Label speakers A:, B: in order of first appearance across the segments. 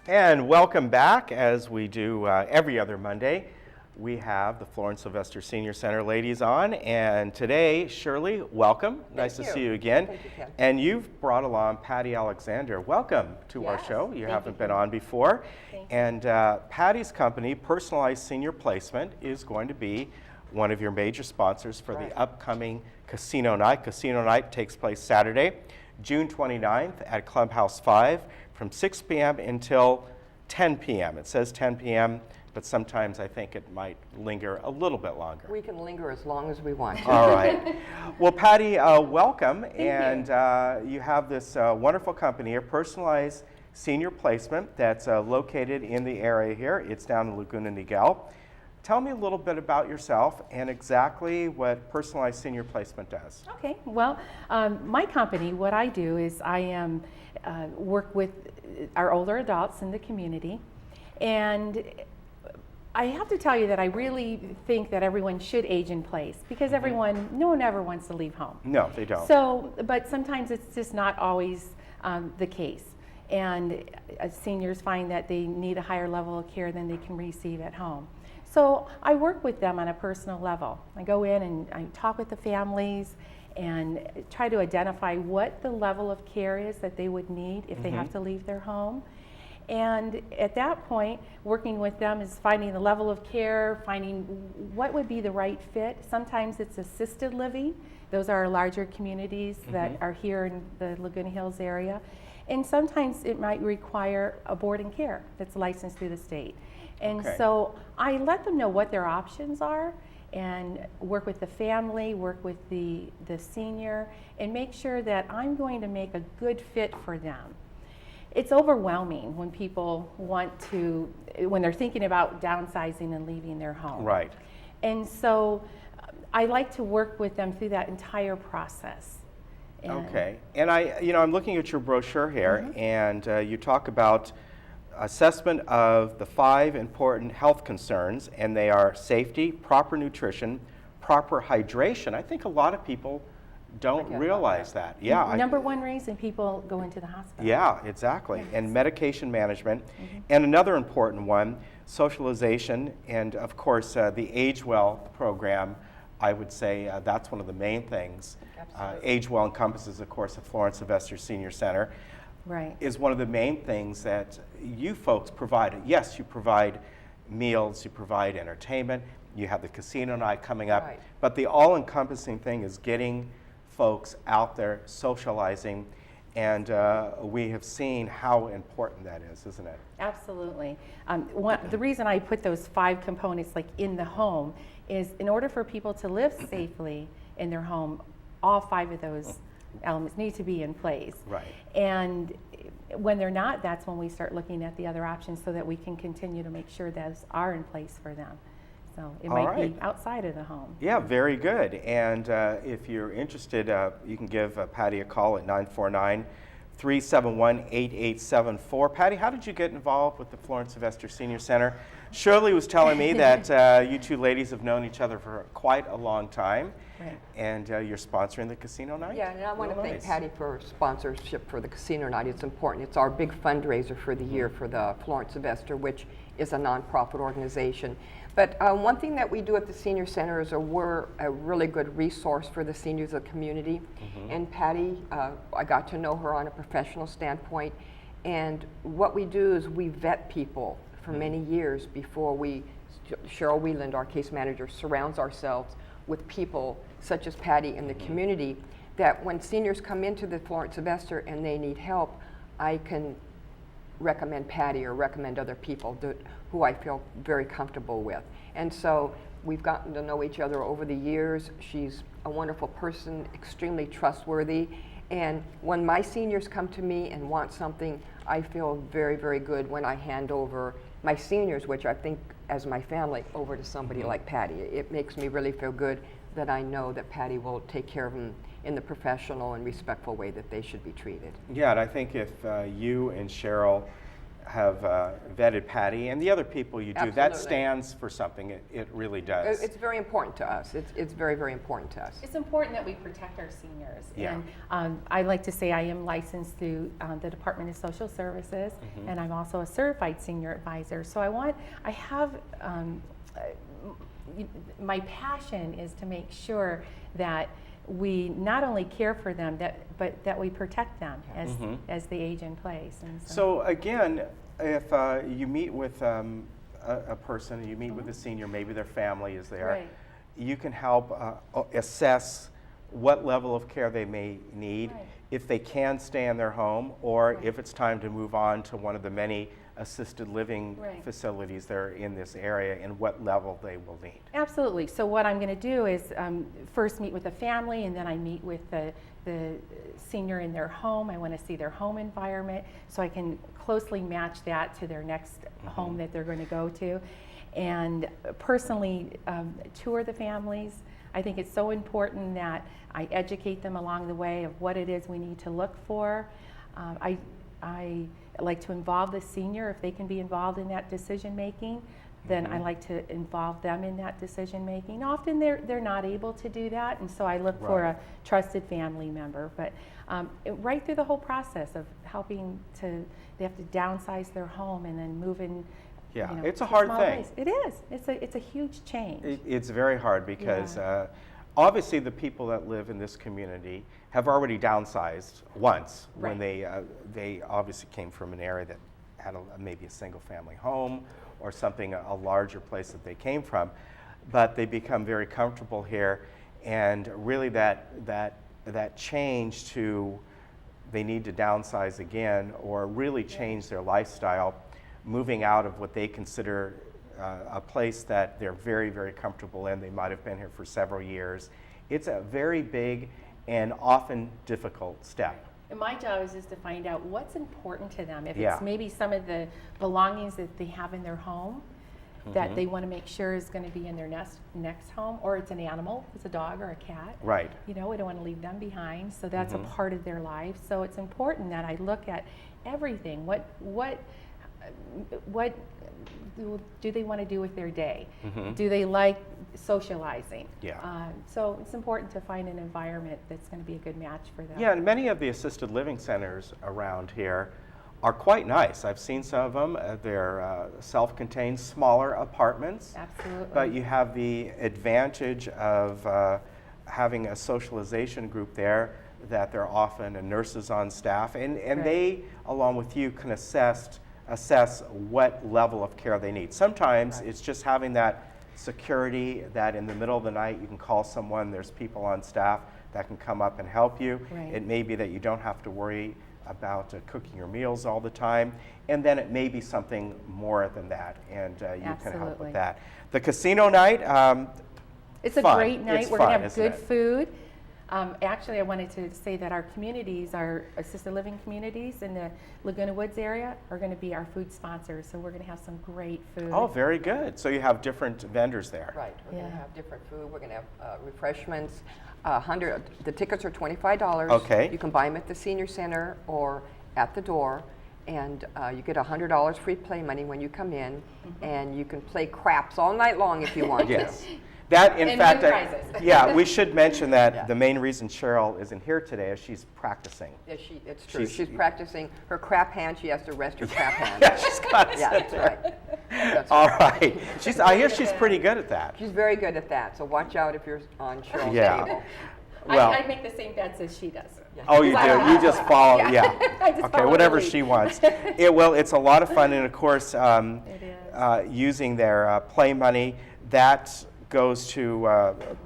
A: And welcome back, as we do every other Monday. We have the Florence Sylvester Senior Center ladies on, and today, Shirley, welcome. Nice to see you again.
B: Thank you, Ken.
A: And you've brought along Patty Alexander. Welcome to our show. You haven't been on before. And Patty's company, Personalized Senior Placement, is going to be one of your major sponsors for the upcoming Casino Night. Casino Night takes place Saturday, June 29th at Clubhouse 5 from 6 p.m. until 10 p.m. It says 10 p.m., but sometimes I think it might linger a little bit longer.
B: We can linger as long as we want to.
A: All right. Well, Patty, welcome.
B: Thank
A: you. You have this wonderful company here, Personalized Senior Placement, that's located in the area here. It's down in Laguna Niguel. Tell me a little bit about yourself and exactly what Personalized Senior Placement does.
C: Okay, well, my company, what I do is I work with our older adults in the community, and I have to tell you that I really think that everyone should age in place because no one ever wants to leave home.
A: No, they don't.
C: So, but sometimes it's just not always the case. And seniors find that they need a higher level of care than they can receive at home. So I work with them on a personal level. I go in and I talk with the families and try to identify what the level of care is that they would need if they have to leave their home. And at that point, working with them is finding the level of care, finding what would be the right fit. Sometimes it's assisted living. Those are our larger communities that are here in the Laguna Hills area. And sometimes it might require a board and care that's licensed through the state. And so I let them know what their options are and work with the family, work with the senior, and make sure that I'm going to make a good fit for them. It's overwhelming when people when they're thinking about downsizing and leaving their home.
A: Right.
C: And so I like to work with them through that entire process.
A: Okay. And I'm looking at your brochure here, and you talk about assessment of the 5 important health concerns, and they are safety, proper nutrition, proper hydration. I think a lot of people don't realize that. Yeah.
C: Number one reason people go into the hospital.
A: Yeah, exactly. And medication management. And another important one, socialization, and of course the Age Well program. I would say that's one of the main things. Age Well encompasses, of course, the Florence Sylvester Senior Center.
C: Right.
A: Is one of the main things that you folks provide. Yes, you provide meals, you provide entertainment, you have the casino night coming up, but the all-encompassing thing is getting folks out there socializing, and we have seen how important that is, isn't it?
C: Absolutely. The reason I put those 5 components like in the home is in order for people to live safely in their home, all 5 of those elements need to be in place.
A: Right.
C: And when they're not, that's when we start looking at the other options so that we can continue to make sure those are in place for them. So it might be outside of the home.
A: Yeah, very good. And if you're interested, you can give Patty a call at 949-371-8874. Patty, how did you get involved with the Florence Sylvester Senior Center? Shirley was telling me that you two ladies have known each other for quite a long time.
C: Right.
A: And you're sponsoring the casino night?
B: Yeah, and I want to thank Patty for sponsorship for the casino night. It's important. It's our big fundraiser for the year for the Florence Sylvester, which is a nonprofit organization. But one thing that we do at the Senior Center is we're a really good resource for the seniors of the community. And Patty, I got to know her on a professional standpoint. And what we do is we vet people for many years before Cheryl Wieland, our case manager, surrounds ourselves with people such as Patty in the community, that when seniors come into the Florence Sylvester and they need help, I can recommend Patty or recommend other people who I feel very comfortable with. And so we've gotten to know each other over the years. She's a wonderful person, extremely trustworthy. And when my seniors come to me and want something, I feel very, very good when I hand over my seniors, which I think as my family, over to somebody like Patty. It makes me really feel good that I know that Patty will take care of them in the professional and respectful way that they should be treated.
A: Yeah, and I think if you and Cheryl vetted Patty and the other people you do.
B: Absolutely.
A: That stands for something. It really does.
B: It's very important to us. It's very, very important to us.
C: It's important that we protect our seniors.
A: Yeah.
C: And I like to say I am licensed through the Department of Social Services, and I'm also a certified senior advisor. So I have, my passion is to make sure that we not only care for them, but that we protect them as they age in place. And
A: so again, if you meet with a person, you meet with a senior, maybe their family is there,
C: right.
A: you can help assess what level of care they may need,
C: right.
A: if they can stay in their home, or
C: right.
A: if it's time to move on to one of the many assisted living
C: right.
A: facilities that are in this area, and what level they will need.
C: Absolutely. So what I'm going to do is first meet with the family, and then I meet with the senior in their home. I want to see their home environment so I can closely match that to their next home that they're going to go to. And personally tour the families. I think it's so important that I educate them along the way of what it is we need to look for. I like to involve the senior if they can be involved in that decision making. Then I like to involve them in that decision making. Often they're not able to do that, and so I look for a trusted family member. But right through the whole process of helping they have to downsize their home and then move in.
A: Yeah,
C: you know,
A: it's a hard
C: small
A: thing.
C: place. It is. It's a huge change.
A: It's very hard because obviously the people that live in this community have already downsized once when they obviously came from an area that had maybe a single family home or something, a larger place that they came from, but they become very comfortable here, and really that change to they need to downsize again or really change their lifestyle, moving out of what they consider a place that they're very, very comfortable in. They might have been here for several years. It's a very big and often difficult step.
C: And my job is to find out what's important to them. If
A: Yeah.
C: it's maybe some of the belongings that they have in their home that they want to make sure is going to be in their next home, or it's an animal, it's a dog or a cat.
A: Right.
C: You know, we don't want to leave them behind, so that's a part of their life. So it's important that I look at everything. What do they want to do with their day? Do they like socializing?
A: Yeah.
C: So it's important to find an environment that's going to be a good match for them.
A: Yeah, and many of the assisted living centers around here are quite nice. I've seen some of them. They're self-contained, smaller apartments.
C: Absolutely.
A: But you have the advantage of having a socialization group there, that there are often nurses on staff, and they, along with you, can assess what level of care they need. Sometimes it's just having that security that in the middle of the night you can call someone, there's people on staff that can come up and help you.
C: Right.
A: It may be that you don't have to worry about cooking your meals all the time, and then it may be something more than that, and you can help with that. The casino night,
C: it's
A: fun.
C: a great night.
A: It's
C: We're
A: fun,
C: going to have
A: isn't
C: good
A: it?
C: food. Actually, I wanted to say that our communities, our assisted living communities in the Laguna Woods area are going to be our food sponsors, so we're going to have some great food.
A: Oh, very good. So you have different vendors there.
B: Right. We're going to have different food. We're going to have refreshments. The tickets are $25.
A: Okay.
B: You can buy them at the senior center or at the door, and you get $100 free play money when you come in, and you can play craps all night long if you want
A: Yes.
B: to.
A: That, in
C: And
A: fact,
C: win prizes.
A: yeah, we should mention that the main reason Cheryl isn't here today is she's practicing.
B: Yeah, it's true. She's practicing her crap hand. She has to rest her crap hand.
A: Yeah, she's got to
B: Yeah,
A: sit
B: that's
A: there.
B: right. That's
A: All
B: right.
A: right. I hear she's pretty good at that.
B: She's very good at that, so watch out if you're on Cheryl's
A: Yeah.
B: table.
A: Well,
C: I make the same bets as she does.
A: oh, you do? You just follow, yeah.
C: I just
A: Okay,
C: follow
A: whatever
C: the lead.
A: she wants. It's a lot of fun, and of course,
C: It is.
A: using their play money, that goes to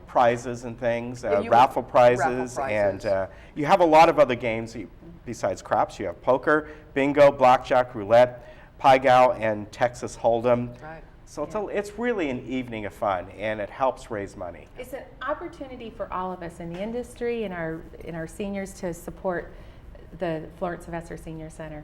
A: prizes and things, raffle prizes, and you have a lot of other games besides craps. You have poker, bingo, blackjack, roulette, Pai Gow, and Texas Hold'em.
B: Right.
A: So it's really an evening of fun, and it helps raise money.
C: It's an opportunity for all of us in the industry and our seniors to support the Florence Sylvester Senior Center.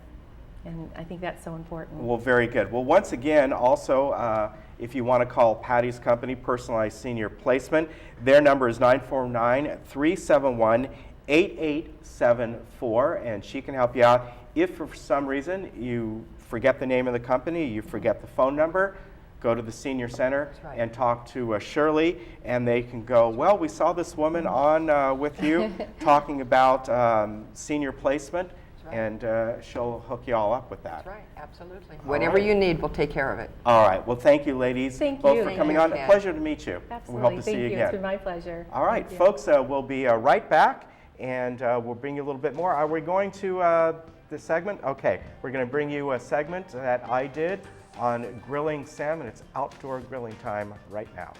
C: And I think that's so important.
A: Well, very good. Well, once again, also, if you want to call Patty's company, Personalized Senior Placement, their number is 949-371-8874, and she can help you out. If for some reason you forget the name of the company, you forget the phone number, go to the senior center
B: right.
A: and talk to Shirley, and they can go, well, we saw this woman on with you talking about senior placement,
B: right.
A: and she'll hook you all up with that.
B: That's right, absolutely. Whatever you need, we'll take care of it.
A: All right. Well, thank you, ladies,
C: Thank
A: both
C: you.
A: for
C: Thank
A: coming
B: you,
A: on.
B: Ken.
A: A pleasure to meet you.
C: Absolutely.
A: We hope to
C: Thank
A: see you
C: you.
A: again.
C: It's been my pleasure.
A: All right,
C: Thank you.
A: folks, we'll be right back, and we'll bring you a little bit more. Are we going to the segment? Okay, we're going to bring you a segment that I did on grilling salmon. It's outdoor grilling time right now.